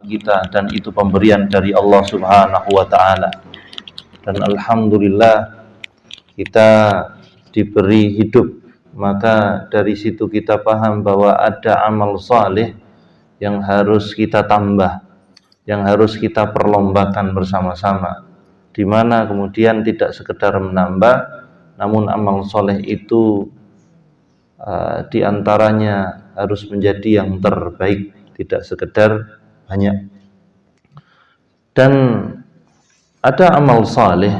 kita, dan itu pemberian dari Allah Subhanahu wa taala. Dan alhamdulillah kita diberi hidup, maka dari situ kita paham bahwa ada amal saleh yang harus kita tambah, yang harus kita perlombakan bersama-sama, di mana kemudian tidak sekedar menambah, namun amal soleh itu diantaranya harus menjadi yang terbaik, tidak sekedar banyak. Dan ada amal saleh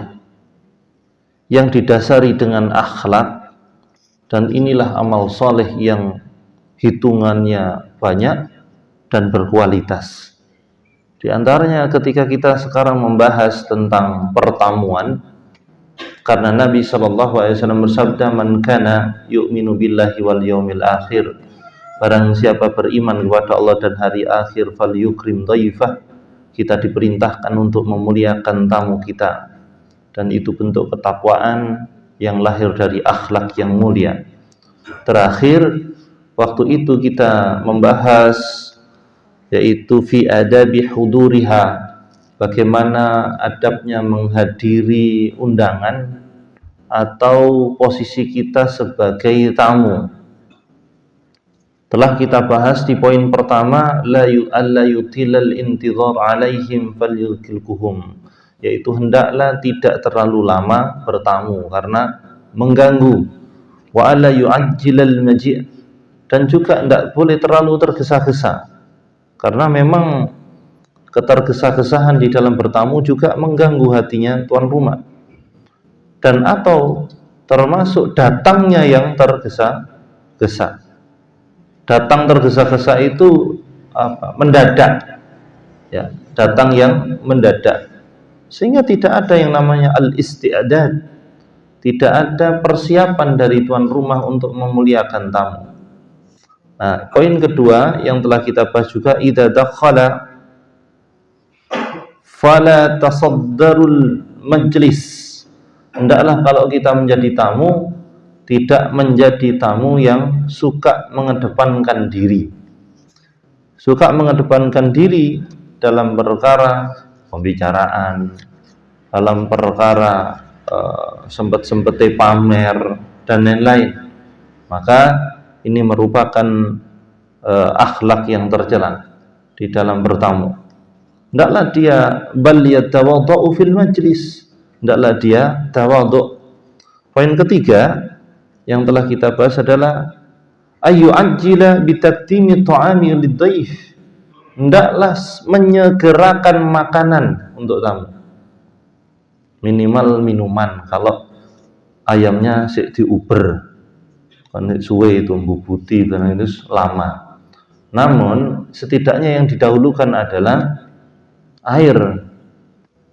yang didasari dengan akhlak, dan inilah amal saleh yang hitungannya banyak dan berkualitas. Di antaranya ketika kita sekarang membahas tentang pertamuan, karena Nabi SAW bersabda, "Man kana yu'minu billahi wal yawmil akhir." Barang siapa beriman kepada Allah dan hari akhir, falyukrim dhaifah. Kita diperintahkan untuk memuliakan tamu kita, dan itu bentuk ketakwaan yang lahir dari akhlak yang mulia. Terakhir, waktu itu kita membahas yaitu fi adabi huduriha, bagaimana adabnya menghadiri undangan atau posisi kita sebagai tamu. Telah kita bahas di poin pertama, la yutilal intizar alaihim falyukilkuhum, yaitu hendaklah tidak terlalu lama bertamu karena mengganggu. Wa alla yu'ajjilal maji', dan juga tidak boleh terlalu tergesa-gesa, karena memang ketergesa-gesahan di dalam bertamu juga mengganggu hatinya tuan rumah. Dan atau termasuk datangnya yang tergesa-gesa. Datang tergesa-gesa itu mendadak, ya, datang yang mendadak, sehingga tidak ada yang namanya al-isti'dad, tidak ada persiapan dari tuan rumah untuk memuliakan tamu. Nah, poin kedua yang telah kita bahas juga, idza dakhala fala tasaddarul majlis. Hendaklah kalau kita menjadi tamu, tidak menjadi tamu yang suka mengedepankan diri. Suka mengedepankan diri dalam perkara pembicaraan, dalam perkara sempet-sempete pamer dan lain-lain. Maka ini merupakan akhlak yang tercela di dalam bertamu. Hendaklah dia bal yatawadhu fil majlis, hendaklah dia tawadhu. Poin ketiga yang telah kita bahas adalah ayu ajila bitaqdimi ta'ami lidhaif, hendaklah menyegerakan makanan untuk tamu, minimal minuman. Kalau ayamnya sik diuber kan suwe itu mbubuti dan itu lama, namun setidaknya yang didahulukan adalah air.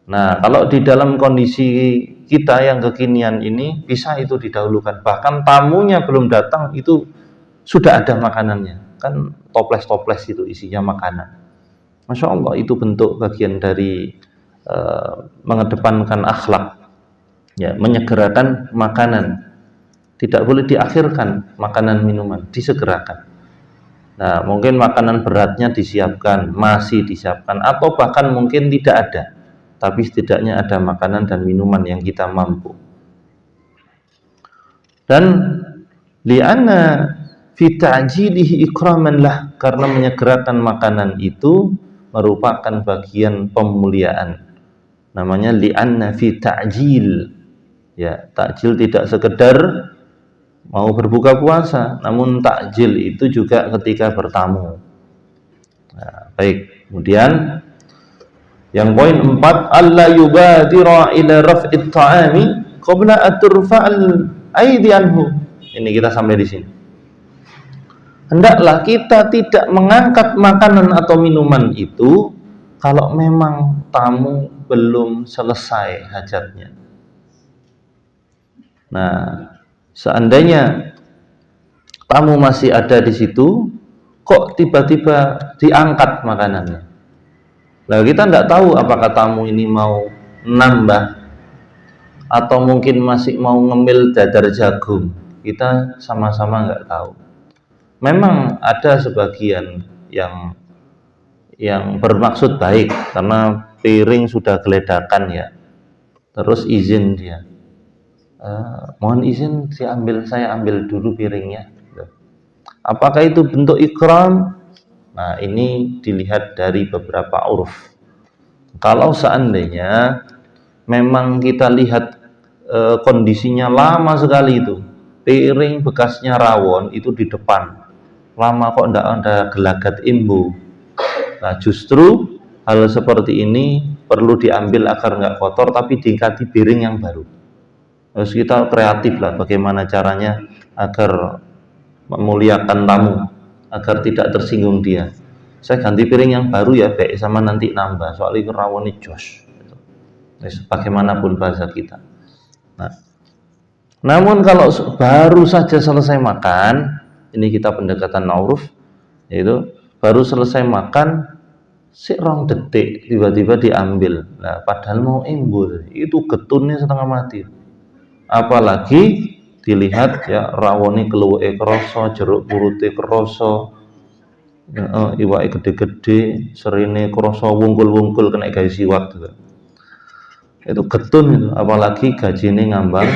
Nah, kalau di dalam kondisi kita yang kekinian ini, bisa itu didahulukan. Bahkan tamunya belum datang itu sudah ada makanannya, kan toples-toples itu isinya makanan. Masya Allah, itu bentuk bagian dari mengedepankan akhlak, ya, menyegerakan makanan. Tidak boleh diakhirkan makanan minuman, disegerakan. Nah, mungkin makanan beratnya disiapkan, masih disiapkan, atau bahkan mungkin tidak ada, tapi setidaknya ada makanan dan minuman yang kita mampu. Dan li'anna fi ta'jilihi ikraman lah, karena menyegerakan makanan itu merupakan bagian pemuliaan. Namanya li'anna fi ta'jil. Ya, takjil tidak sekedar mau berbuka puasa, namun takjil itu juga ketika bertamu. Nah, baik. Kemudian yang poin 4, alla yubadira ila raf'it ta'ami qabla aturfa'al aidi anhu. Ini kita sampai di sini. Hendaklah kita tidak mengangkat makanan atau minuman itu kalau memang tamu belum selesai hajatnya. Nah, seandainya tamu masih ada di situ, kok tiba-tiba diangkat makanannya. Nah, kita tidak tahu apakah tamu ini mau nambah atau mungkin masih mau ngemil dadar jagung. Kita sama-sama nggak tahu. Memang ada sebagian yang yang bermaksud baik, karena piring sudah geledakan ya, terus izin dia, mohon izin saya ambil dulu piringnya. Apakah itu bentuk ikram? Nah, ini dilihat dari beberapa uruf. Kalau seandainya memang kita lihat kondisinya lama sekali, itu piring bekasnya rawon itu di depan, lama kok ndak ada gelagat imbu. Nah, justru hal seperti ini perlu diambil agar nggak kotor, tapi diganti piring yang baru. Terus kita kreatif lah bagaimana caranya agar memuliakan tamu, agar tidak tersinggung dia. Saya ganti piring yang baru ya, baik sama nanti nambah, soalnya rawonnya jos. Bagaimanapun bahasa kita. Nah, namun kalau baru saja selesai makan, ini kita pendekatan uruf, yaitu baru selesai makan, si rong detik tiba-tiba diambil. Nah, padahal mau embul, itu getunnya setengah mati. Apalagi dilihat ya rawone keluwe kroso, jeruk purute kroso, iwake gede-gede, serine kroso, wungkul-wungkul kena gawe siwak gitu. Itu getun itu, apalagi gajine ngambang.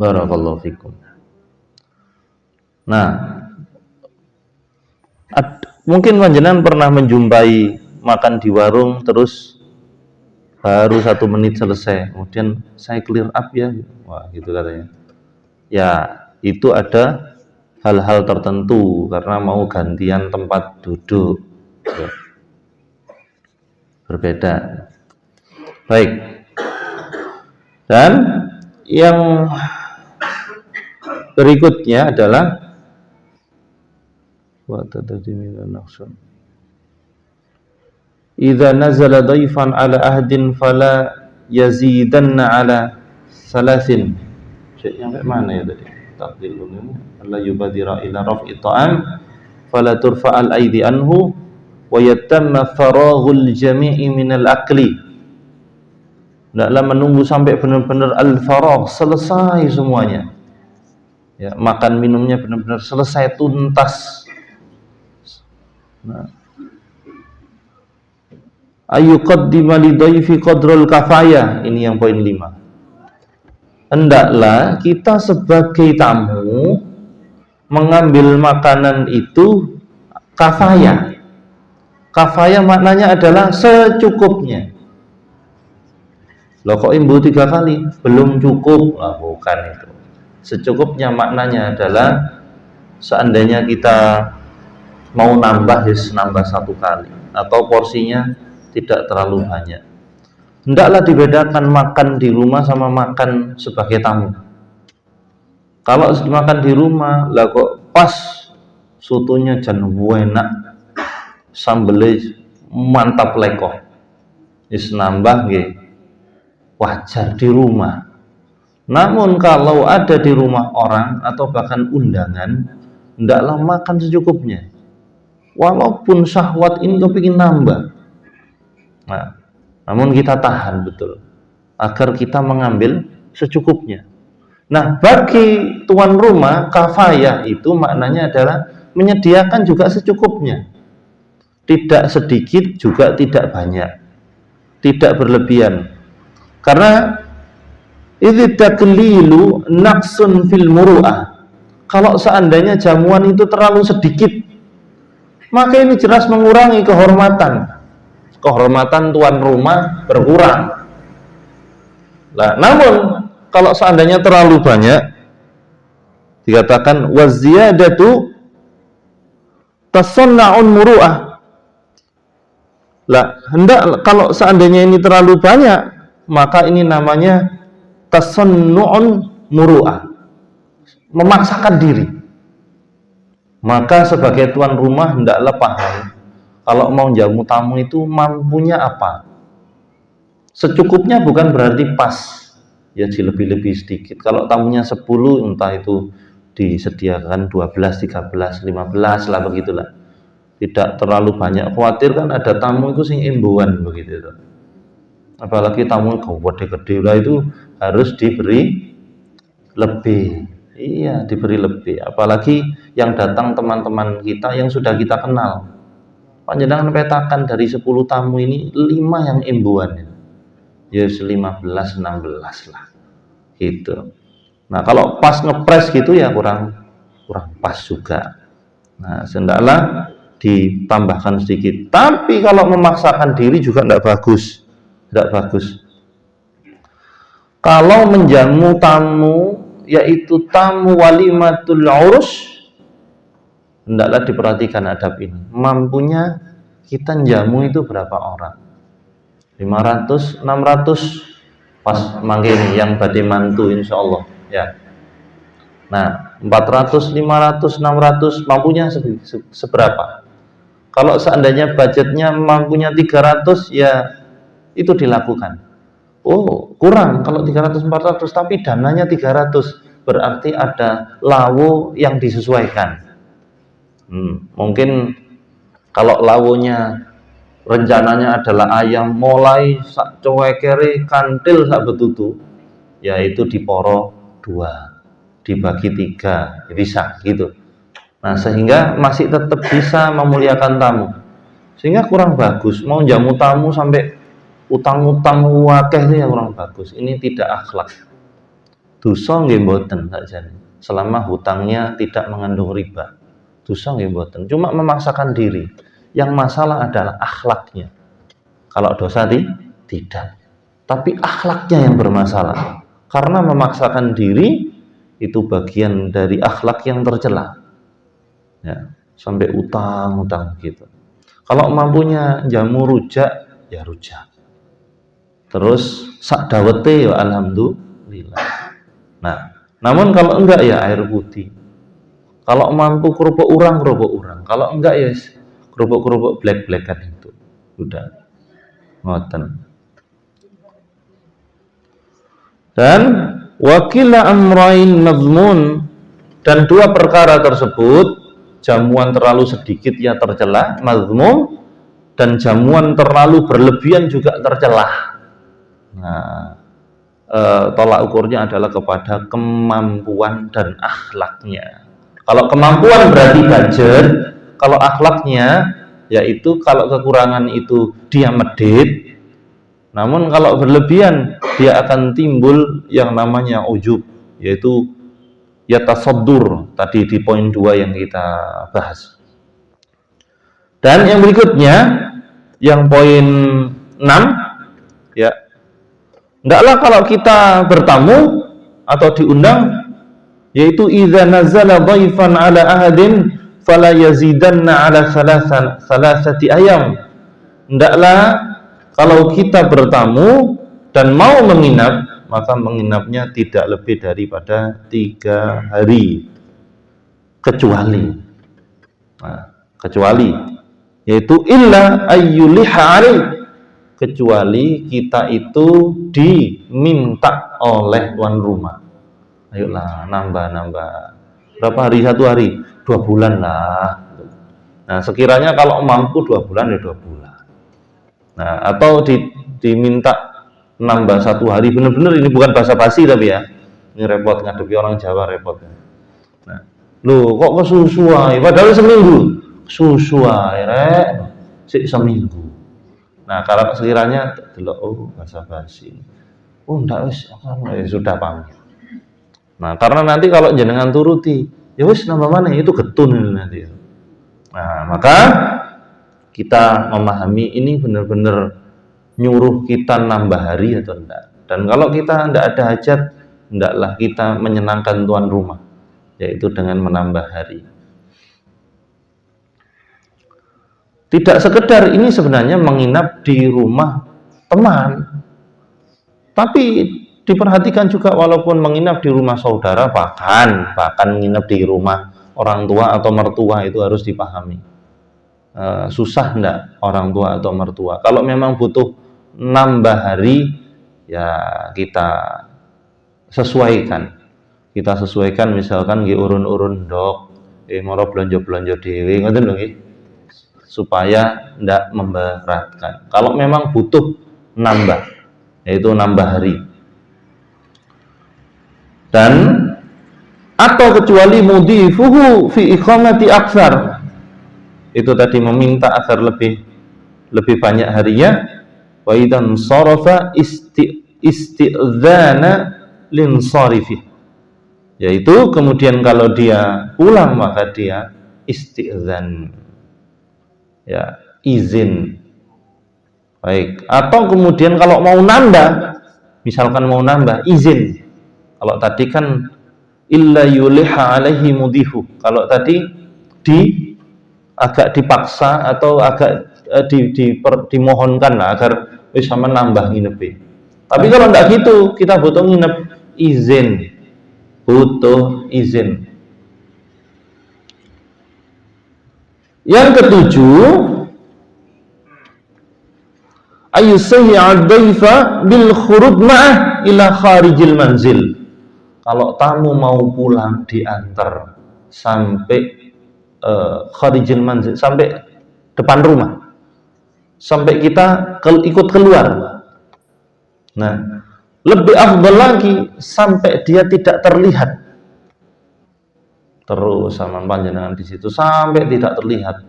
Barakallahu fikum. Nah, mungkin panjenengan pernah menjumpai makan di warung terus baru 1 menit selesai, kemudian saya clear up ya, wah gitu katanya. Ya, itu ada hal-hal tertentu karena mau gantian tempat duduk, ya. Berbeda. Baik. Dan yang berikutnya adalah idza nazala dhaifan ala ahdin fala yazidanna ala salasin. Yang kayak mana ya tadi? Taqdilun ini alla yubadira ila raf'i ta'am fala turfa'al aidi anhu wa yatamma faraghul jami'i minal akli. Hendaklah menunggu sampai benar-benar al-faragh, selesai semuanya. Ya, makan minumnya benar-benar selesai tuntas. Nah, ayyuqaddima lidhaifi qadrul kafaya, ini yang poin 5. Hendaklah kita sebagai tamu mengambil makanan itu kafaya. Kafaya maknanya adalah secukupnya. Loh kok imbu 3 kali belum cukup? Lah bukan itu. Secukupnya maknanya adalah seandainya kita mau nambah, nambah 1 kali atau porsinya tidak terlalu banyak. Hendaklah dibedakan makan di rumah sama makan sebagai tamu. Kalau makan di rumah, lah kok pas sotonya jan enak, sambelnya mantap lekoh, wis nambah nggih, wajar di rumah. Namun kalau ada di rumah orang atau bahkan undangan, hendaklah makan secukupnya. Walaupun syahwat ini kepingin nambah. Nah, namun kita tahan betul agar kita mengambil secukupnya. Nah, bagi tuan rumah, kafayah itu maknanya adalah menyediakan juga secukupnya. Tidak sedikit juga tidak banyak. Tidak berlebihan. Karena idz taqlilu naqsun fil muru'ah. Kalau seandainya jamuan itu terlalu sedikit, maka ini jelas mengurangi kehormatan. Kehormatan tuan rumah berkurang. Nah, namun kalau seandainya terlalu banyak, dikatakan waziyadatu tasanna'un muru'ah. Lah, hendak kalau seandainya ini terlalu banyak, maka ini namanya tasannu'un muru'ah, memaksakan diri. Maka sebagai tuan rumah hendaklah paham kalau mau jamu tamu itu mampunya apa. Secukupnya bukan berarti pas, ya lebih-lebih sedikit. Kalau tamunya 10, entah itu disediakan 12, 13, 15 lah begitulah. Tidak terlalu banyak, khawatir kan ada tamu itu sing imbuan begitu. Apalagi tamu gede-gede lah, itu harus diberi lebih. Iya, diberi lebih. Apalagi yang datang teman-teman kita yang sudah kita kenal. Panjenengan petakan dari 10 tamu ini 5 yang imbuan. Ya 15 16 lah. Gitu. Nah, kalau pas ngepres gitu ya kurang pas juga. Nah, hendaklah ditambahkan sedikit. Tapi kalau memaksakan diri juga tidak bagus. Tidak bagus. Kalau menjamu tamu, yaitu tamu walimatul urus, hendaklah diperhatikan adab ini. Mampunya kita jamu itu berapa orang? 500, 600 pas mangke ini yang badhe mantu insyaallah ya. Nah, 400, 500, 600 mampunya seberapa? Kalau seandainya budgetnya mampunya 300 ya itu dilakukan. Oh, kurang kalau 300 400 tapi dananya 300, berarti ada lawo yang disesuaikan. Mungkin kalau lawonya rencananya adalah ayam mulai sak cuekere kantil sak betutu, yaitu diporo 2, dibagi 3, bisa gitu. Nah, sehingga masih tetap bisa memuliakan tamu. Sehingga kurang bagus mau jamu tamu sampai utang-utang wakeh itu yang kurang bagus. Ini tidak akhlak. Dosa nggih mboten sakjane. Selama hutangnya tidak mengandung riba. Dosa nggih mboten. Cuma memaksakan diri. Yang masalah adalah akhlaknya. Kalau dosa tidak. Tapi akhlaknya yang bermasalah. Karena memaksakan diri itu bagian dari akhlak yang tercela. Ya, sampai utang-utang gitu. Kalau mampunya jamu rujak, ya rujak. Terus sak dawete ya alhamdulillah. Nah, namun kalau enggak ya air putih. Kalau mampu kerupuk urang. Kalau enggak ya kerupuk black-blackan itu. Udah. Ngoten. Dan wakila amrain mazmun, dan dua perkara tersebut, jamuan terlalu sedikit ya tercela, mazmum, dan jamuan terlalu berlebihan juga tercela. Nah, tolak ukurnya adalah kepada kemampuan dan akhlaknya. Kalau kemampuan berarti budget, kalau akhlaknya yaitu kalau kekurangan itu dia medit, namun kalau berlebihan dia akan timbul yang namanya ujub, yaitu yatasoddur tadi di poin 2 yang kita bahas. Dan yang berikutnya yang poin 6 ya, hendaklah kalau kita bertamu atau diundang, yaitu idza nazala dhaifan ala ahadin fala yazidanna ala salasati ayam. Hendaklah kalau kita bertamu dan mau menginap, maka menginapnya tidak lebih daripada 3 hari. Kecuali yaitu illa ayyuliha alaih, kecuali kita itu diminta oleh tuan rumah. Ayolah nambah berapa hari? 1 hari, 2 bulan lah. Nah, sekiranya kalau mampu 2 bulan ya 2 bulan. Nah, atau diminta nambah 1 hari, bener-bener ini bukan basa-basi tapi ya, ini repot ngadepi orang Jawa repot. Nah, loh kok kesusuai padahal seminggu, kesusuai rek sik seminggu. Nah, kalau sekiranya delok oh basa-basi, oh ndak wis sudah pamit. Nah, karena nanti kalau jenengan turuti, ya wis nambah mana itu getun nanti. Nah, maka kita memahami ini benar-benar nyuruh kita nambah hari atau enggak. Dan kalau kita enggak ada hajat, hendaklah kita menyenangkan tuan rumah, yaitu dengan menambah hari. Tidak sekedar ini sebenarnya menginap di rumah teman, tapi diperhatikan juga walaupun menginap di rumah saudara, bahkan menginap di rumah orang tua atau mertua itu harus dipahami. Susah enggak orang tua atau mertua? Kalau memang butuh nambah hari, ya kita sesuaikan. Kita sesuaikan misalkan nggih urun-urun ndok, moro blonjo-blonjo dhewe ngoten lho nggih. Supaya enggak memberatkan. Kalau memang butuh nambah, yaitu nambah hari. Dan atau kecuali mudhifuhu fi iqamati aktsar, itu tadi meminta agar lebih banyak harinya. Wa idan sarafa isti'dzana linsarifi, yaitu kemudian kalau dia pulang maka dia isti'dzan, ya, izin. Baik, atau kemudian kalau mau nambah, misalkan mau nambah, izin. Kalau tadi kan illa yuliha alaihi mudhifu, kalau tadi agak dipaksa atau agak dimohonkan lah agar sama nambah nginep. Tapi kalau enggak gitu, kita butuh nginep, izin, butuh izin. Yang ketujuh, ayyusayyi'ad daifa bil khurud ma'ah ila kharijil manzil. Kalau tamu mau pulang diantar sampai kharijil manzil, sampai depan rumah, sampai kita ikut keluar. Nah, lebih afdal lagi sampai dia tidak terlihat. Terus sama panjenengan di situ sampai tidak terlihat.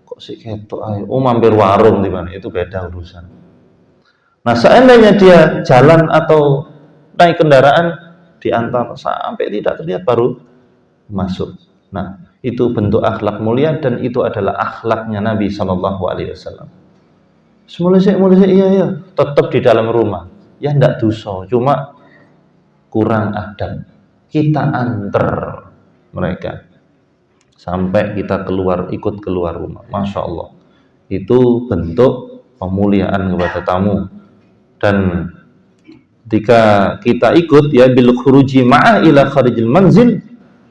Kok si ketok ayo, mampir warung di mana, itu beda urusan. Nah, seandainya dia jalan atau naik kendaraan diantar sampai tidak terlihat baru masuk. Nah, itu bentuk akhlak mulia dan itu adalah akhlaknya Nabi SAW. Mulai iya, tetap di dalam rumah. Ya ndak dosa, cuma kurang adab. Kita antar mereka sampai kita ikut keluar rumah. Masya Allah, itu bentuk pemuliaan kepada tamu. Dan ketika kita ikut, ya, bil khuruji ma'ah ila kharijil manzil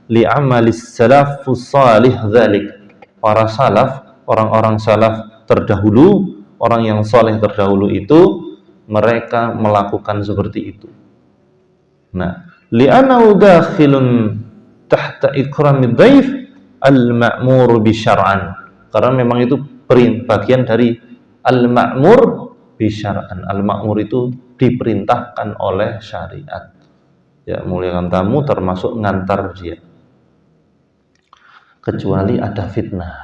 li amalis salafus salih dzalik. Para salaf, orang-orang salaf terdahulu, orang yang saleh terdahulu itu mereka melakukan seperti itu. Nah, li'annahu dakhilun tahta ikramid dhaif al-ma'mur bi syar'an. Karena memang itu bagian dari al-ma'mur bi syar'an. Al-ma'mur itu diperintahkan oleh syariat. Ya, muliakan tamu termasuk ngantar dia. Kecuali ada fitnah,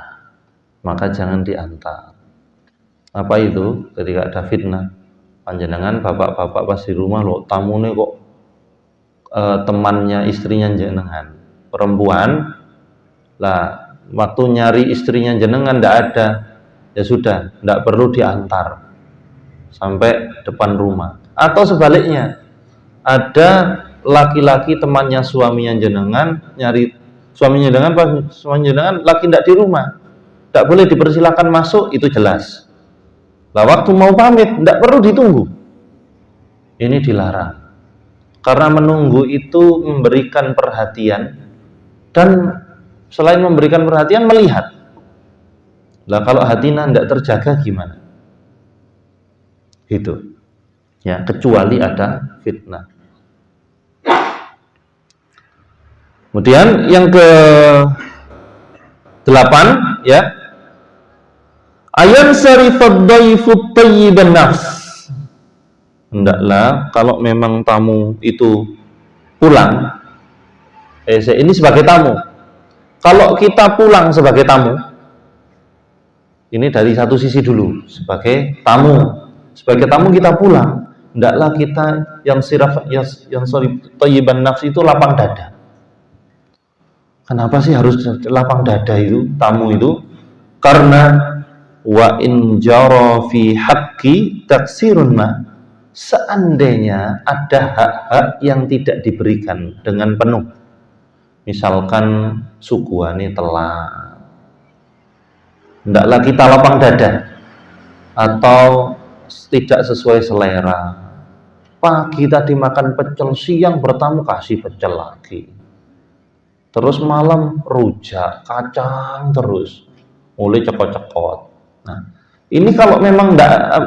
maka jangan diantar. Apa itu? Ketika ada fitnah, panjenengan bapak-bapak pas di rumah, loh tamune kok temannya istrinya jenengan perempuan lah, waktu nyari istrinya jenengan ndak ada, ya sudah, ndak perlu diantar sampai depan rumah. Atau sebaliknya, ada laki-laki temannya suaminya jenengan nyari suaminya jenengan, pas suaminya jenengan laki ndak di rumah, ndak boleh dipersilakan masuk, itu jelas. Lah waktu mau pamit ndak perlu ditunggu, ini dilarang. Karena menunggu itu memberikan perhatian, dan selain memberikan perhatian, melihat. Lah kalau hatinya tidak terjaga gimana? Itu. Ya, kecuali ada fitnah. Kemudian yang ke-8, ya. Ayan sarifad dhaifut thayyiban nafs. Hendaklah kalau memang tamu itu pulang, ini sebagai tamu. Kalau kita pulang sebagai tamu, ini dari satu sisi dulu, sebagai tamu. Sebagai tamu kita pulang, hendaklah kita yang thayyiban nafs itu lapang dada. Kenapa sih harus lapang dada itu, tamu itu? Karena wa in jara fi haqqi taksirun ma, seandainya ada hak-hak yang tidak diberikan dengan penuh, misalkan suguhane telat, hendaklah kita lapang dada. Atau tidak sesuai selera, pagi tadi makan pecel, siang bertamu kasih pecel lagi, terus malam rujak kacang terus, mulai cekot-cekot. Nah, ini kalau memang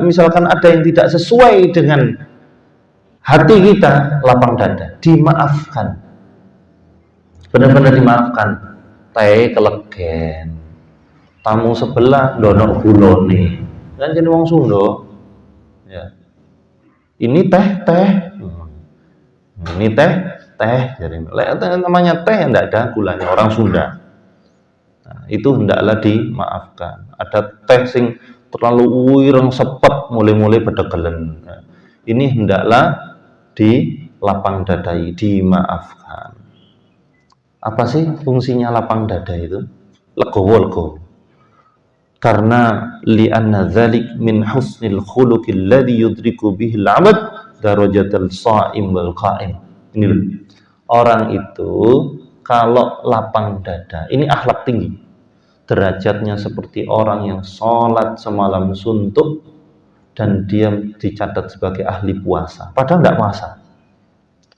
misalkan ada yang tidak sesuai dengan hati kita, lapang dada, dimaafkan, benar-benar dimaafkan. Teh kelegen, tamu sebelah dono gulone, kan jadi wong Sunda. Ya, ini teh, ini teh teh, jadi namanya teh enggak ada gulanya orang Sunda. Nah, itu hendaklah dimaafkan. Ada teh sing terlalu wireng sepet mulai-mulai bedegelen. Nah, ini hendaklah di lapang dadai, dimaafkan. Apa sih fungsinya lapang dada itu? Legowo. Karena li'anna dzalik min husnil khuluqil ladzi yudriku bihil 'abd darajatal sha'im wal qa'im. Ini loh. Orang itu kalau lapang dada, ini akhlak tinggi. Derajatnya seperti orang yang sholat semalam suntuk dan dia dicatat sebagai ahli puasa. Padahal tidak puasa.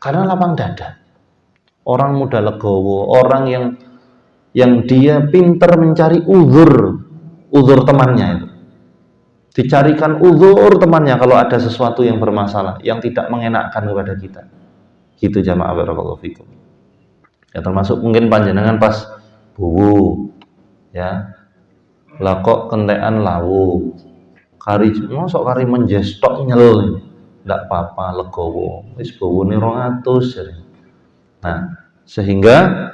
Karena lapang dada. Orang muda legowo, orang yang dia pinter mencari uzur temannya itu. Dicarikan uzur temannya kalau ada sesuatu yang bermasalah, yang tidak mengenakkan kepada kita. Gitu jamaah barakallahu fikum. Ya termasuk mungkin panjenengan pas buwu, ya. Lah kok kentekan lawu. Kari mosok kari menjestok nyel. Ndak apa-apa legowo. Wis bawone 200. Nah, sehingga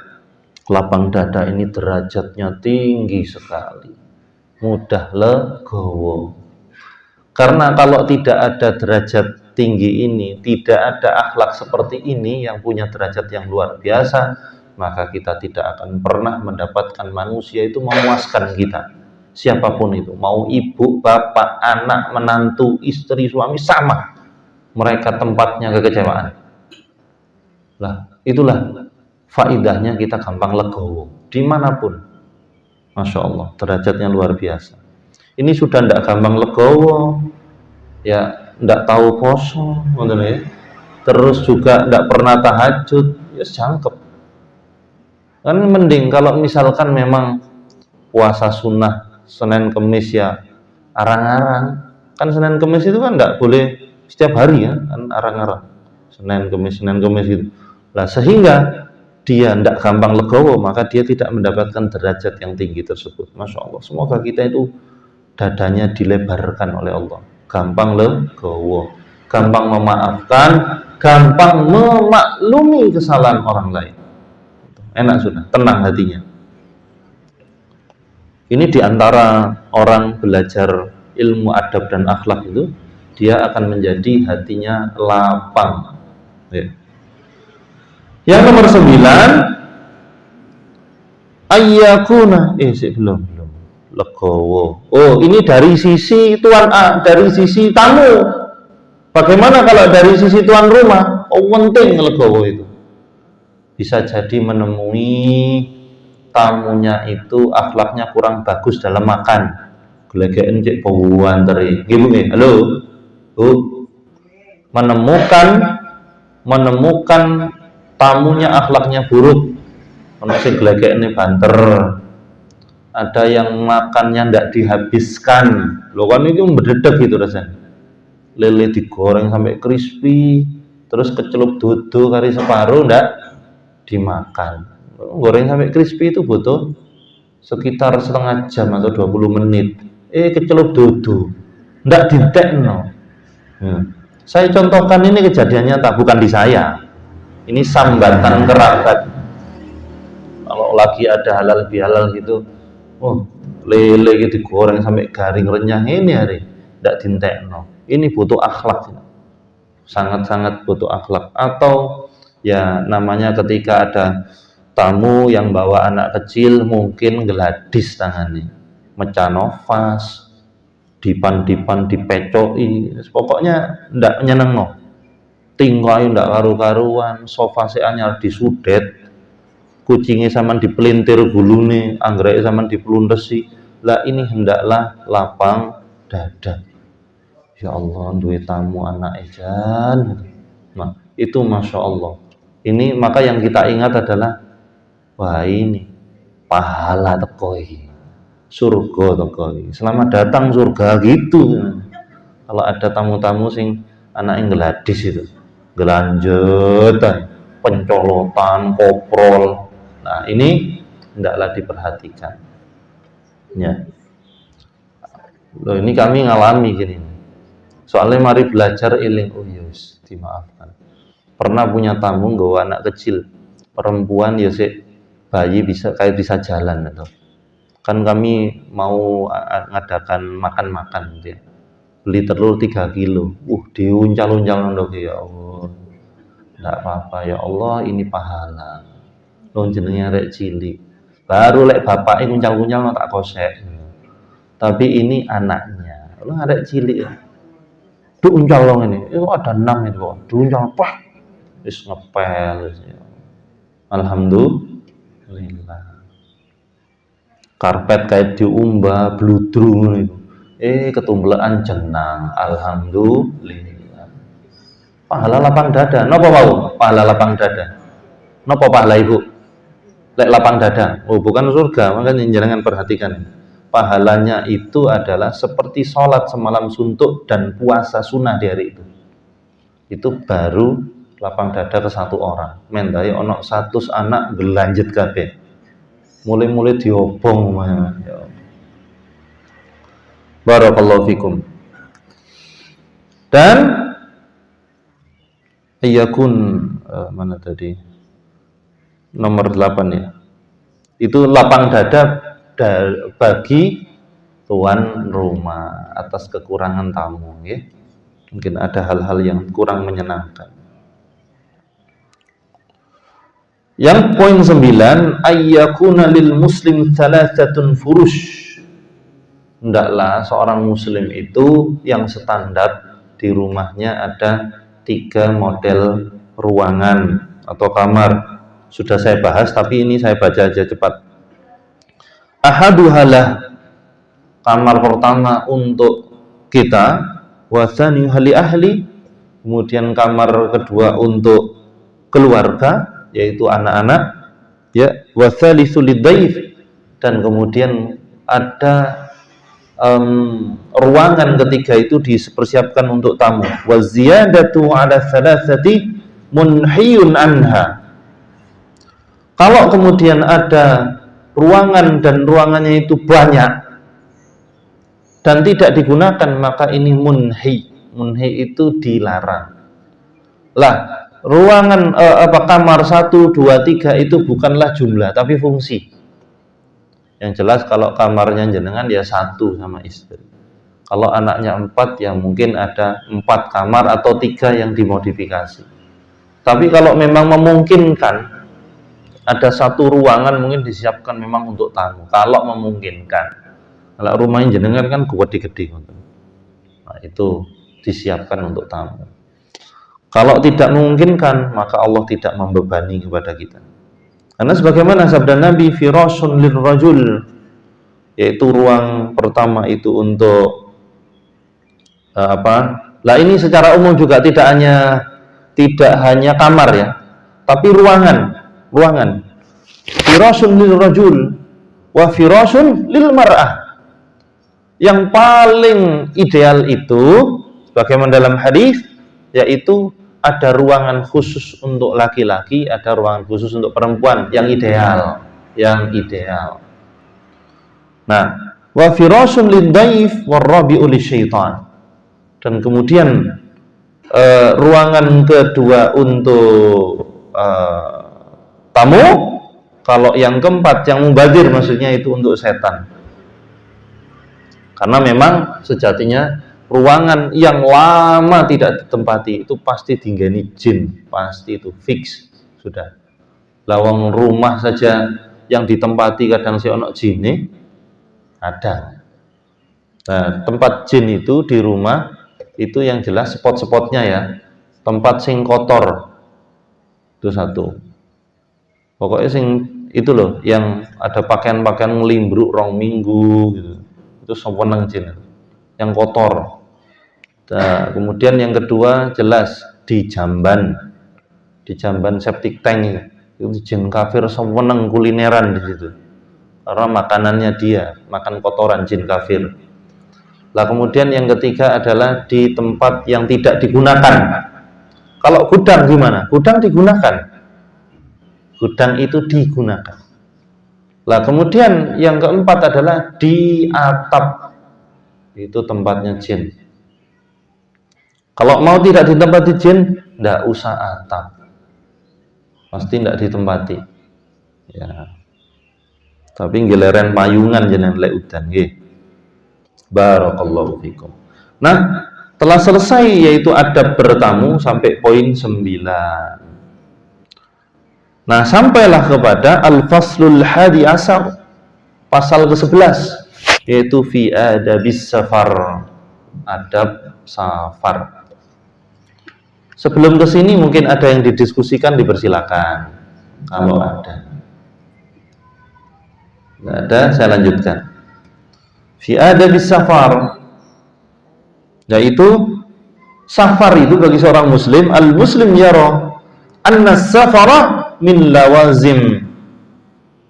lapang dada ini derajatnya tinggi sekali. Mudah legowo. Karena kalau tidak ada derajat tinggi ini, tidak ada akhlak seperti ini yang punya derajat yang luar biasa, maka kita tidak akan pernah mendapatkan manusia itu memuaskan kita. Siapapun itu, mau ibu, bapak, anak, menantu, istri, suami, sama. Mereka tempatnya kekecewaan. Lah, itulah faidahnya kita gampang legowo dimanapun. Masya Allah, derajatnya luar biasa. Ini sudah tidak gampang legowo, ya tidak tahu poso, ya. Terus juga tidak pernah tahajud, ya jangkep. Kan mending kalau misalkan memang puasa sunnah Senin Kemis ya arang-arang. Kan Senin Kemis itu kan tidak boleh setiap hari ya, kan arang-arang. Senin Kemis gitu. Nah, sehingga dia tidak gampang legowo, maka dia tidak mendapatkan derajat yang tinggi tersebut. Masya Allah, semoga kita itu dadanya dilebarkan oleh Allah. Gampang legowo, gampang memaafkan, gampang memaklumi kesalahan orang lain. Enak sudah, tenang hatinya. Ini diantara orang belajar ilmu adab dan akhlak itu, dia akan menjadi hatinya lapang. Ya. Yang nomor 9, ayyakuna belum legowo. Oh, ini dari sisi tuan A, dari sisi tamu. Bagaimana kalau dari sisi tuan rumah? Oh, penting legowo itu. Bisa jadi menemui tamunya itu akhlaknya kurang bagus dalam makan. Gelegeken cek bawuan teri. Nggih, halo. Menemukan tamunya akhlaknya buruk, ono sing glegekne banter, ada yang makannya ndak dihabiskan. Loh kan itu berdedek gitu rasanya. Lele digoreng sampai crispy, terus kecelup dodo kari separuh ndak dimakan. Goreng sampai crispy itu butuh sekitar setengah jam atau 20 menit. Kecelup dodo ndak ditekno. Saya contohkan ini kejadiannya tak bukan di saya. Ini sambatan kerabat. Kalau lagi ada halal bihalal gitu, lele gitu digoreng sampai garing renyah ini hari, tidak dintekno. Ini butuh akhlak, sangat-sangat butuh akhlak. Atau ya namanya ketika ada tamu yang bawa anak kecil, mungkin geladis tangannya, mecah nafas, dipan dipecoi, pokoknya tidak nyenengno. Tingkai ndak karu-karuan, sofa seanyar disudet, kucingnya sama dipelintir gulune, anggrek sama dipelundesi. Lah ini hendaklah lapang dada. Ya Allah, duwe tamu anak ejan. Nah, itu Masya Allah. Ini maka yang kita ingat adalah, wah ini pahala tekoi, surga tekoi, selamat datang surga gitu. Kalau ada tamu-tamu sing anak yang geladis itu, gelanjutan, pencolotan, koprol. Nah, ini hendaklah diperhatikan. Ya. Loh, ini kami ngalami gini. Soalnya mari belajar iling uyus, dimaafkan. pernah punya tamu nggawa anak kecil perempuan ya sih bayi bisa jalan atau kan kami mau ngadakan makan gitu ya. Beli telur 3 kilo. Diuncal-uncal ndok ya Allah. Enggak apa-apa ya Allah, ini pahala. Lo jenenge arek cilik. Baru lek bapake nguncal-nguncal tak kosek. Tapi ini anaknya. Lo arek cilik ya. Duh uncal lo ini. Itu ada 6 itu kok. Diuncal pah. Wis ngepel ya. Alhamdulillah. Karpet kayak diumbah, bludrung itu. Ketumblaan jenang. Alhamdulillah. Pahala lapang dada. Napa wau? Pahala lapang dada. Napa pahala ibu? Lek lapang dada. Oh, bukan surga, makanya jangan perhatikan. Pahalanya itu adalah seperti sholat semalam suntuk dan puasa sunnah di hari itu. Itu baru lapang dada ke 1 orang. Mendai ono 100 anak berlanjut kabeh. Mulai diobong ya. Barakallahu fikum. Dan iyakun mana tadi? Nomor 8 ya. Itu lapang dada bagi tuan rumah atas kekurangan tamu ya. Mungkin ada hal-hal yang kurang menyenangkan. Yang poin 9, ayyakuna lil muslim thalathatun furush. Hendaklah seorang muslim itu yang standar di rumahnya ada 3 model ruangan atau kamar. Sudah saya bahas tapi ini saya baca aja cepat. Ahaduhalah, kamar pertama untuk kita, wa tsaniha li ahli, kemudian kamar kedua untuk keluarga yaitu anak-anak ya, wa tsalitsu lidhaif, dan kemudian ada ruangan ketiga itu dipersiapkan untuk tamu, wa ziyadatu ala thalathati munhiyun anha. Kalau kemudian ada ruangan dan ruangannya itu banyak dan tidak digunakan, maka ini munhi itu dilarang. Lah, ruangan kamar 1, 2, 3 itu bukanlah jumlah tapi fungsi. Yang jelas kalau kamarnya jenengan ya 1 sama istri. Kalau anaknya 4 ya mungkin ada 4 kamar atau 3 yang dimodifikasi. Tapi kalau memang memungkinkan ada 1 ruangan mungkin disiapkan memang untuk tamu. Kalau memungkinkan. Kalau rumahnya jenengan kan gede-gede. Nah, itu disiapkan untuk tamu. Kalau tidak memungkinkan, maka Allah tidak membebani kepada kita. Karena sebagaimana sabda Nabi, firashun lirrajul, yaitu ruang pertama itu untuk Lah ini secara umum juga tidak hanya kamar ya, tapi ruangan. Firashun lirrajul wa firashun lil mar'ah. Yang paling ideal itu sebagaimana dalam hadis, yaitu ada ruangan khusus untuk laki-laki, ada ruangan khusus untuk perempuan, yang ideal. Nah, wa firashun lidhaif warabi'u lisyaitan. Dan kemudian ruangan kedua untuk tamu, kalau yang keempat yang mubadzir maksudnya itu untuk setan. Karena memang sejatinya ruangan yang lama tidak ditempati itu pasti dinggeni jin, pasti itu fix sudah. Lawang rumah saja yang ditempati kadang si ono jine ada. Nah, tempat jin itu di rumah itu yang jelas spot-spotnya ya. Tempat sing kotor itu 1. Pokoknya sing itu loh yang ada pakaian-pakaian ngelimbruk 2 minggu gitu. Itu sewenang jin yang kotor. Nah, kemudian yang kedua jelas di jamban septic tank itu jin kafir sewenang kulineran di situ karena makanannya dia makan kotoran jin kafir. Lah kemudian yang ketiga adalah di tempat yang tidak digunakan. Kalau gudang gimana? Gudang itu digunakan. Lah kemudian yang keempat adalah di atap, itu tempatnya jin. Kalau mau tidak ditempati jin, ndak usah atap. Pasti ndak ditempati. Ya. Tapi ngeleren payungan jenengan lek udan nggih. Barakallahu fikum. Nah, telah selesai yaitu adab bertamu sampai poin 9. Nah, sampailah kepada al-faslul hadi asar, pasal ke-11, yaitu fi adabis safar, adab safar. Sebelum ke sini mungkin ada yang didiskusikan, dipersilakan. Kalau ada. Nggak ada, saya lanjutkan. Fi adabis safar, yaitu safar itu bagi seorang muslim, al-muslim yara anna safara min lawazim,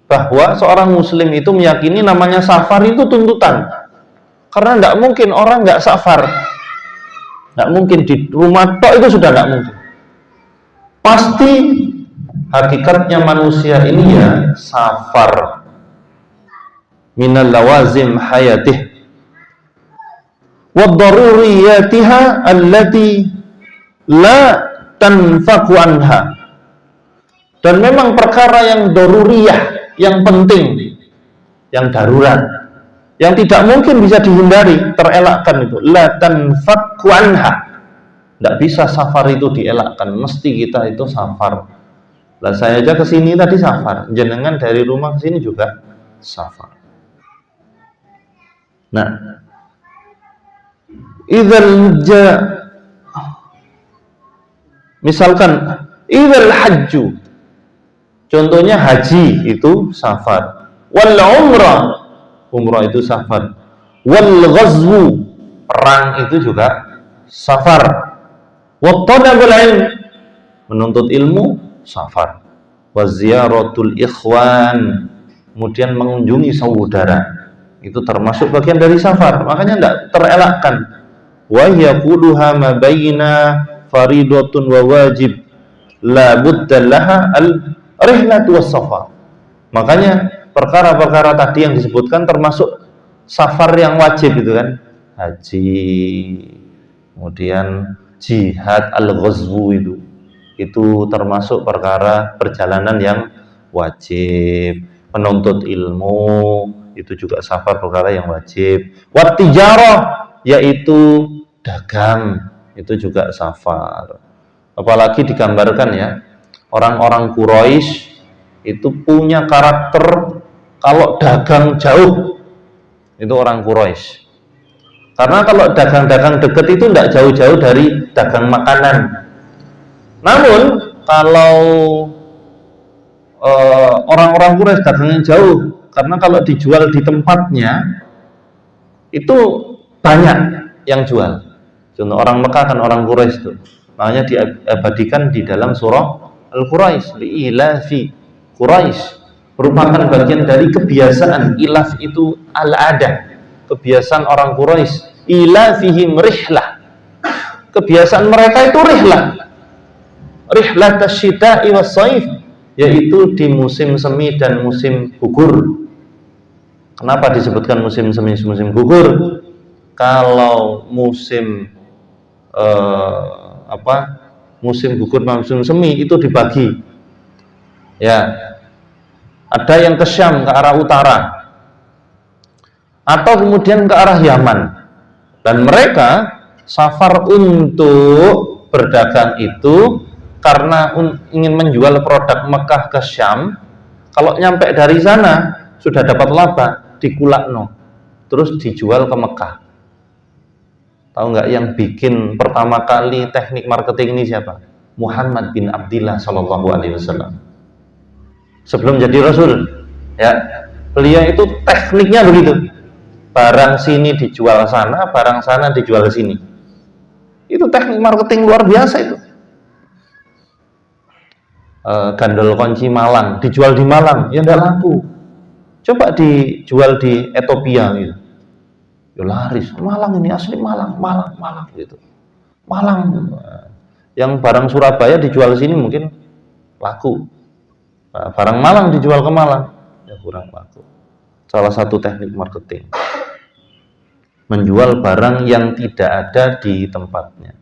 bahwa seorang muslim itu meyakini namanya safar itu tuntutan. Karena tidak mungkin orang nggak safar, nggak mungkin di rumah tok, itu sudah nggak mungkin. Pasti hakikatnya manusia ini ya safar. Minal lawazim hayatih wa daruriyatiha allati la tanfaku anha. Dan memang perkara yang daruriyah, yang penting, yang darurat, yang tidak mungkin bisa dihindari, terelakkan itu la tanfaku anha. Tidak bisa safar itu dielakkan, mesti kita itu safar. Lah saya aja ke sini tadi safar, jenengan dari rumah ke sini juga safar. Nah, misalkan idzal hajju, contohnya haji itu safar, wal umrah itu safar, wal ghazwu perang itu juga safar, wa talabul ilm menuntut ilmu safar, wa ziyaratul ikhwan kemudian mengunjungi saudara itu termasuk bagian dari safar. Makanya tidak terelakkan. Wa yaquluha ma baina faridatun wa wajib la budda laha al-rihlatu was-safar. Makanya perkara-perkara tadi yang disebutkan termasuk safar yang wajib itu kan. Haji, kemudian jihad, al-ghazwu itu termasuk perkara perjalanan yang wajib. Menuntut ilmu itu juga safar, perkara yang wajib. Wat tijarah, yaitu dagang, itu juga safar. Apalagi digambarkan ya, orang-orang Quraisy itu punya karakter kalau dagang jauh, itu orang Quraisy. Karena kalau dagang-dagang dekat itu tidak jauh-jauh dari dagang makanan. Namun kalau orang-orang Quraisy dagangnya jauh, karena kalau dijual di tempatnya itu banyak yang jual. Contoh orang Mekah kan orang Quraisy itu, makanya diabadikan di dalam surah Al-Quraisy, li'ilafi Quraisy, merupakan bagian dari kebiasaan. Ilaf itu al-ada, kebiasaan orang Quraisy. Ilafihim rihlah, kebiasaan mereka itu rihlah tasyita'i was-saif, yaitu di musim semi dan musim gugur. Kenapa disebutkan musim semi, musim gugur? Kalau musim musim gugur, musim semi itu dibagi. Ya, ada yang ke Syam, ke arah utara, atau kemudian ke arah Yaman. Dan mereka safar untuk berdagang itu karena ingin menjual produk Mekah ke Syam. Kalau nyampe dari sana sudah dapat laba, dikulakno, terus dijual ke Mekah. Tahu nggak yang bikin pertama kali teknik marketing ini siapa? Muhammad bin Abdillah Shallallahu Alaihi Wasallam. Sebelum jadi Rasul, ya, beliau itu tekniknya begitu. Barang sini dijual sana, barang sana dijual ke sini. Itu teknik marketing luar biasa itu. Gandol kunci Malang dijual di Malang, ya tidak laku. Coba dijual di Ethiopia gitu, ya laris. Malang ini asli Malang gitu. Malang. Yang barang Surabaya dijual sini mungkin laku. Nah, barang Malang dijual ke Malang, ya kurang laku. Salah satu teknik marketing, menjual barang yang tidak ada di tempatnya.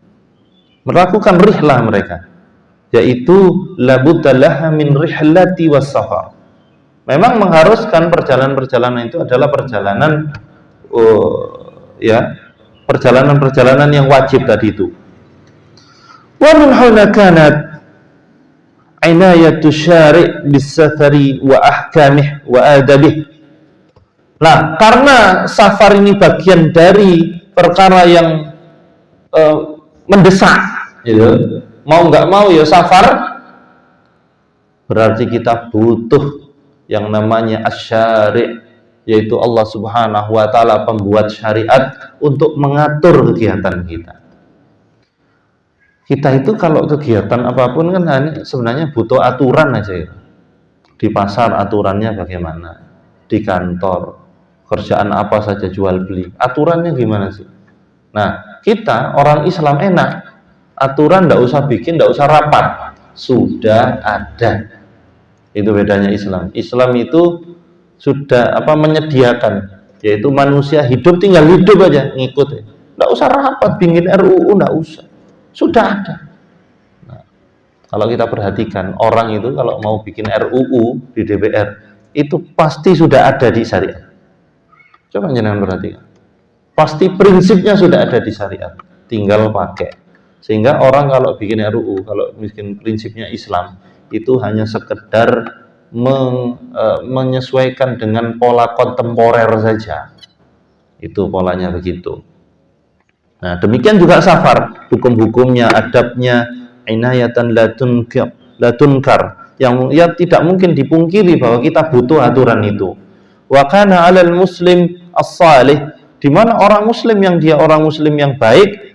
melakukan rihlah mereka, yaitu labudalaha min rihlati was safar. Memang mengharuskan perjalanan-perjalanan itu adalah perjalanan perjalanan-perjalanan yang wajib tadi itu. Wa min huna kanat inayatu syari' bis-safari wa ahkamih wa adabih. Nah, karena safar ini bagian dari perkara yang mendesak, gitu. Mau nggak mau ya safar, berarti kita butuh yang namanya asy-syari', yaitu Allah Subhanahu wa taala pembuat syariat untuk mengatur kegiatan kita. Kita itu kalau kegiatan apapun kan sebenarnya butuh aturan aja ya. Di pasar aturannya bagaimana? Di kantor, kerjaan apa saja jual beli, aturannya gimana sih? Nah, kita orang Islam enak, aturan nggak usah bikin, nggak usah rapat, sudah ada. Itu bedanya Islam. Islam itu sudah menyediakan, yaitu manusia hidup tinggal hidup aja, ngikut ya. Nggak usah rapat, bikin RUU, nggak usah, sudah ada. Nah, kalau kita perhatikan orang itu kalau mau bikin RUU di DPR itu pasti sudah ada di syariat. Coba jangan perhatikan, pasti prinsipnya sudah ada di syariat, tinggal pakai. Sehingga orang kalau bikin RUU, kalau bikin prinsipnya Islam, itu hanya sekedar menyesuaikan dengan pola kontemporer saja. Itu polanya begitu. Nah, demikian juga safar, hukum-hukumnya, adabnya, inayatan ladunkar, yang ya tidak mungkin dipungkiri bahwa kita butuh aturan itu. Wa kana 'alal muslim as-salih, di mana orang muslim yang dia orang muslim yang baik,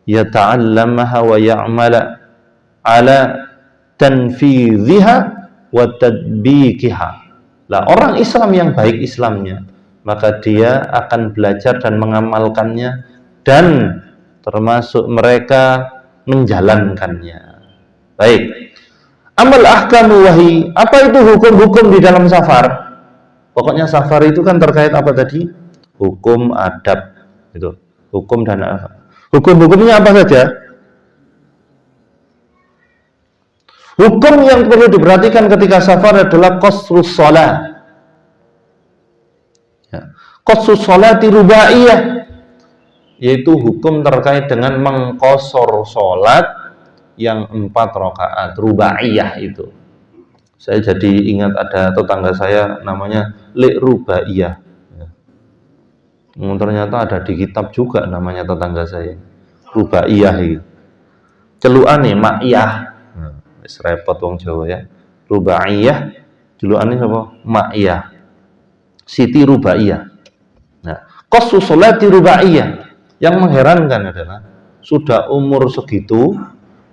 yata'allamaha wa ya'mala ala tanfidhiha wa tadbiqiha. Lah orang Islam yang baik Islamnya, maka dia akan belajar dan mengamalkannya dan termasuk mereka menjalankannya. Baik. Amal ahkamu wahi, apa itu hukum-hukum di dalam safar? Pokoknya safar itu kan terkait apa tadi? Hukum, adab, itu. Hukum dan adab. Hukum-hukumnya apa saja? Hukum yang perlu diperhatikan ketika safar adalah qasrus shalah. Ya. Qasrus sholati rubaiyah, yaitu hukum terkait dengan mengqasor sholat yang 4 rakaat rubaiyah itu. Saya jadi ingat ada tetangga saya namanya Lek Rubaiyah. Ya. Ternyata ada di kitab juga namanya tetangga saya. Rubaiyah itu. Celukane Ma'iyah. Wis repot wong Jawa ya. Rubaiyah celukane sapa? Ma'iyah. Siti Rubaiyah. Nah, qassu sholati rubaiyah. Yang mengherankan adalah sudah umur segitu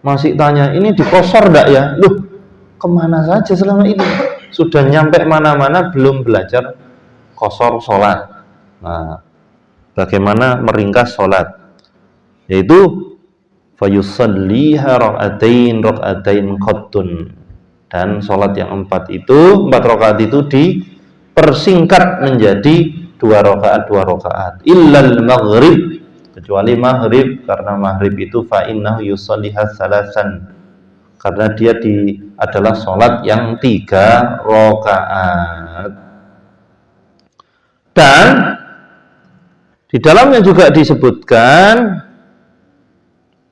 masih tanya, ini dikosor enggak ya? Loh, kemana saja selama ini? Sudah nyampe mana-mana belum belajar qasor sholat. Nah, bagaimana meringkas sholat? Yaitu fayusalliha raka'atain qattun, dan sholat yang 4 rakaat itu dipersingkat menjadi 2 rakaat illal maghrib, kecuali maghrib, karena maghrib itu fa innahu yusalliha salasan, karena dia adalah sholat yang 3 rakaat. Dan di dalamnya juga disebutkan,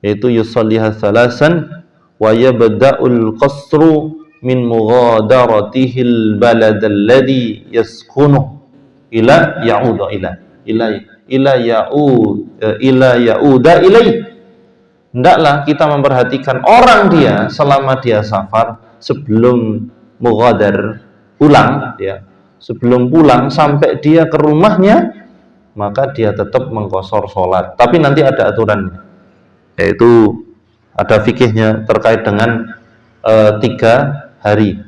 yaitu yusalliha salasan wa yabda'ul qasru min mughadaratihil balad alladhi yaskunuh ila ya'uda ilaih. Hendaklah kita memperhatikan orang dia selama dia safar, sebelum mughadar pulang ya, sebelum pulang sampai dia ke rumahnya, maka dia tetap mengqasor sholat. Tapi nanti ada aturannya, yaitu ada fikihnya terkait dengan 3 hari.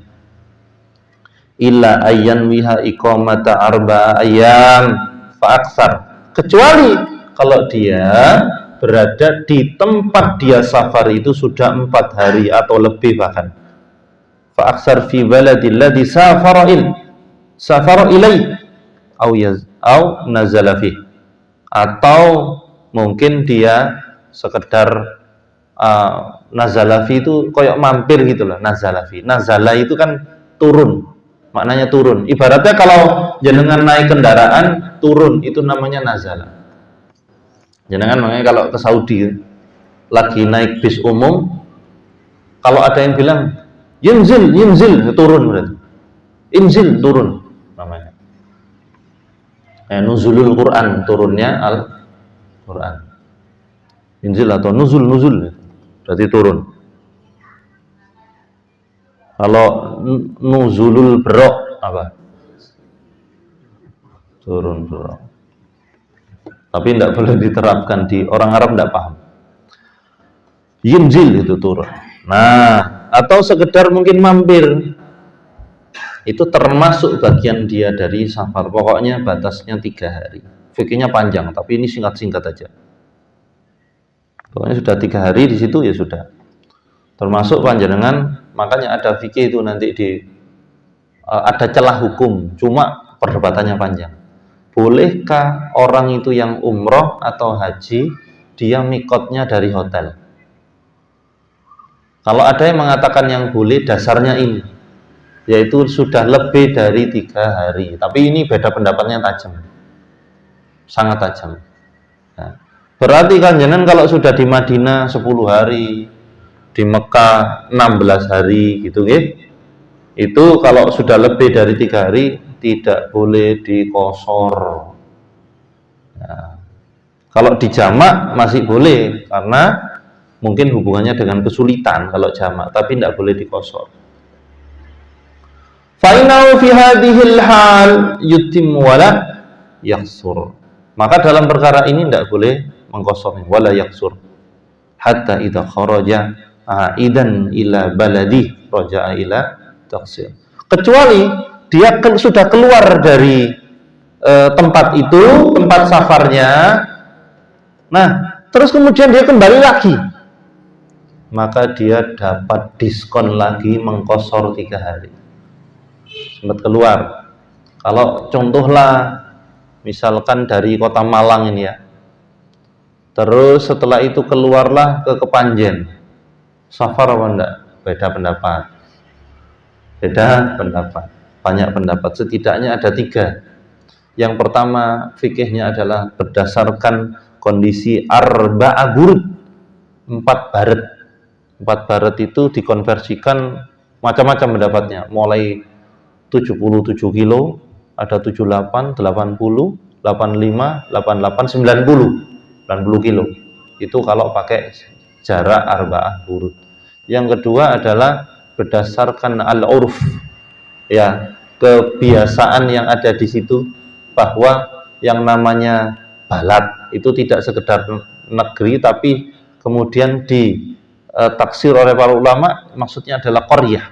Illa ayyan wiha iqamata 4 ayyam fa aksar, kecuali kalau dia berada di tempat dia safar itu sudah 4 hari atau lebih bahkan. Fa aksar fi baladil ladzi safara ilai au nazala fi, atau mungkin dia sekedar nazalafi itu koyok mampir gitu loh. Nazalafi, nazala itu kan turun, maknanya turun. Ibaratnya kalau jenengan naik kendaraan turun, itu namanya nazala. Jenengan makanya kalau ke Saudi lagi naik bis umum, kalau ada yang bilang yinzil, turun berarti. Inzil, turun namanya. Nuzulul Quran, turunnya Al-Quran. Inzil atau nuzul berarti turun. Kalau nuzulul berok apa? Turun berok. Tapi tidak boleh diterapkan di orang Arab, tidak paham. Yinzil itu turun. Nah, atau sekedar mungkin mampir, itu termasuk bagian dia dari safar. Pokoknya batasnya 3 hari. Fikihnya panjang, tapi ini singkat-singkat aja. Pokoknya sudah 3 hari di situ ya sudah. Termasuk panjenengan, makanya ada fikih itu nanti ada celah hukum. Cuma perdebatannya panjang. Bolehkah orang itu yang umroh atau haji dia mikotnya dari hotel? Kalau ada yang mengatakan yang boleh, dasarnya ini, yaitu sudah lebih dari 3 hari. Tapi ini beda pendapatnya, tajam, sangat tajam. Nah, berarti kan jenengan kalau sudah di Madinah 10 hari, di Mekah 16 hari gitu itu kalau sudah lebih dari 3 hari tidak boleh dikosor. Nah, kalau dijamak masih boleh karena mungkin hubungannya dengan kesulitan kalau jamak, tapi tidak boleh dikosor. Fa'inau fi hadhil hal yutim wala yaksur. Maka dalam perkara ini tidak boleh mengkosor, wala yaksur. Hatta idza kharaja aidan ila baladi raja'a ila taksir. Kecuali dia sudah keluar dari tempat itu, tempat safarnya. Nah, terus kemudian dia kembali lagi, maka dia dapat diskon lagi mengkosor 3 hari. Sempat keluar. Kalau contohlah misalkan dari kota Malang ini ya, terus setelah itu keluarlah ke Kepanjen, safar apa enggak? Beda pendapat. Banyak pendapat. Setidaknya ada 3. Yang pertama fikihnya adalah berdasarkan kondisi arba'a burud, 4 baret. 4 baret itu dikonversikan macam-macam pendapatnya, mulai 77 kilo, ada 78, 80, 85, 88, 90 kilo. Itu kalau pakai jarak arba'ah burud. Yang kedua adalah berdasarkan al-urf, ya, kebiasaan yang ada di situ, bahwa yang namanya balad itu tidak sekedar negeri, tapi kemudian taksir oleh para ulama, maksudnya adalah qaryah,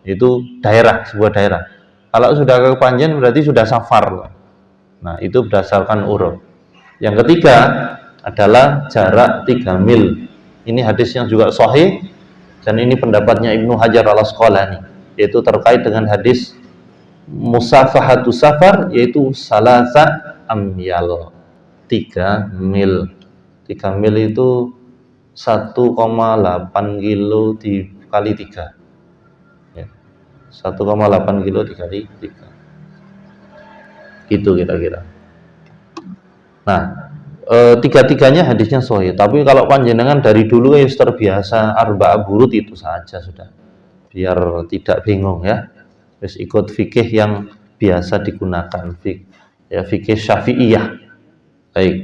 itu daerah, sebuah daerah. Kalau sudah ke Kepanjen berarti sudah safar. Nah, itu berdasarkan uruf. Yang ketiga adalah jarak 3 mil. Ini hadis yang juga sahih, dan ini pendapatnya Ibnu Hajar al-Asqalani, yaitu terkait dengan hadis musafahatu safar, yaitu salasa amyal, 3 mil. 3 mil itu 1,8 kilo dikali 3 ya. 1,8 kilo dikali 3 gitu kira-kira. Nah, 3-tiganya hadisnya sahih. Tapi kalau panjenengan dari dulu ya terbiasa arba'ah burud, itu saja sudah, biar tidak bingung ya. Terus ikut fikih yang biasa digunakan, fikih Syafi'iyah. Baik,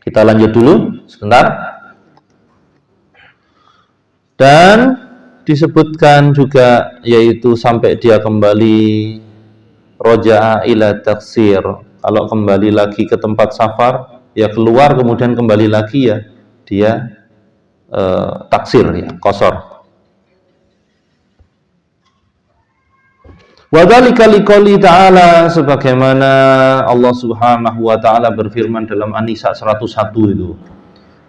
kita lanjut dulu sebentar. Dan disebutkan juga, yaitu sampai dia kembali roja'a ila taksir. Kalau kembali lagi ke tempat safar, ya keluar kemudian kembali lagi, ya dia taksir, ya qasar. Wa dzalika liqouli ta'ala, sebagaimana Allah Subhanahu wa taala berfirman dalam An-Nisa 101 itu.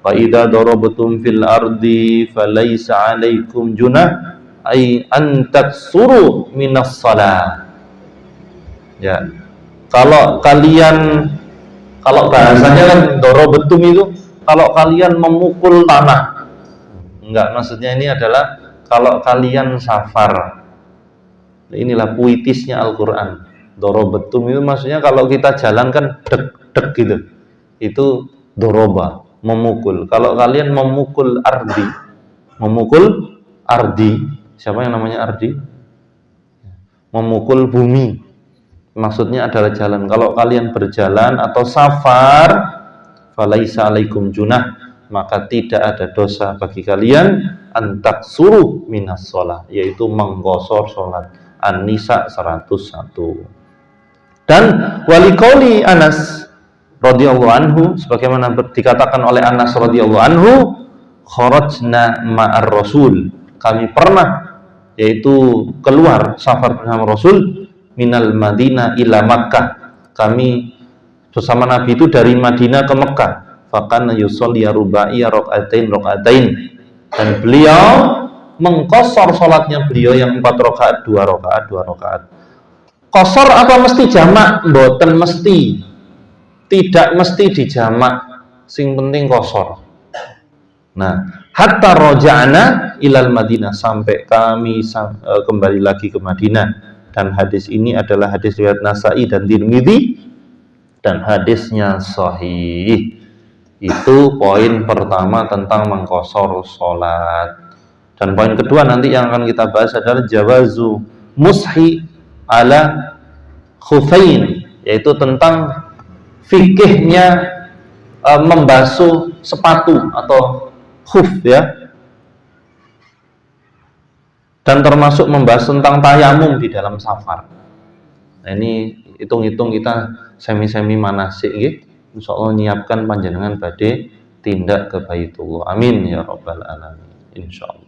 Fa idza darabtum fil ardi falaisa 'alaikum junah ay an taksuru minas shalah. Ya. Kalau bahasanya kan dorobetum itu kalau kalian memukul tanah. Enggak, maksudnya ini adalah kalau kalian safar. Inilah puitisnya Al-Quran. Dorobetum itu maksudnya kalau kita jalan kan dek-dek gitu. Itu doroba, memukul. Kalau kalian memukul ardi, siapa yang namanya ardi? Memukul bumi. Maksudnya adalah jalan. Kalau kalian berjalan atau safar, falaisa alaikum junah, maka tidak ada dosa bagi kalian antak suruh minas sholat, yaitu menggosor sholat. An-Nisa 101. Dan waliqauli Anas radhiyallahu anhu, sebagaimana dikatakan oleh Anas radhiyallahu anhu, kharajna ma'ar rasul, kami pernah yaitu keluar safar bersama Rasul minal Madinah ila Makkah, kami bersama Nabi itu dari Madinah ke Mekah. Fakana yusolli rubai rokaatain, dan beliau mengkosor sholatnya beliau yang 4 rakaat 2 rakaat. Kosor apa mesti jamak? Mboten mesti, tidak mesti dijamak, sing penting kosor. Nah, hatta roja'na ilal Madinah, sampai kami kembali lagi ke Madinah. Dan hadis ini adalah hadis riwayat Nasa'i dan Tirmidzi, dan hadisnya sahih. Itu poin pertama tentang mengkosor sholat. Dan poin kedua nanti yang akan kita bahas adalah jawazu mushi ala khufain, yaitu tentang fikihnya membasuh sepatu atau khuf ya. Dan termasuk membahas tentang tayamum di dalam safar. Nah, ini hitung-hitung kita semi-semi manasik gitu. Insyaallah nyiapkan panjenengan badhe tindak ke Baitullah. Amin ya rabbal alamin. Insyaallah.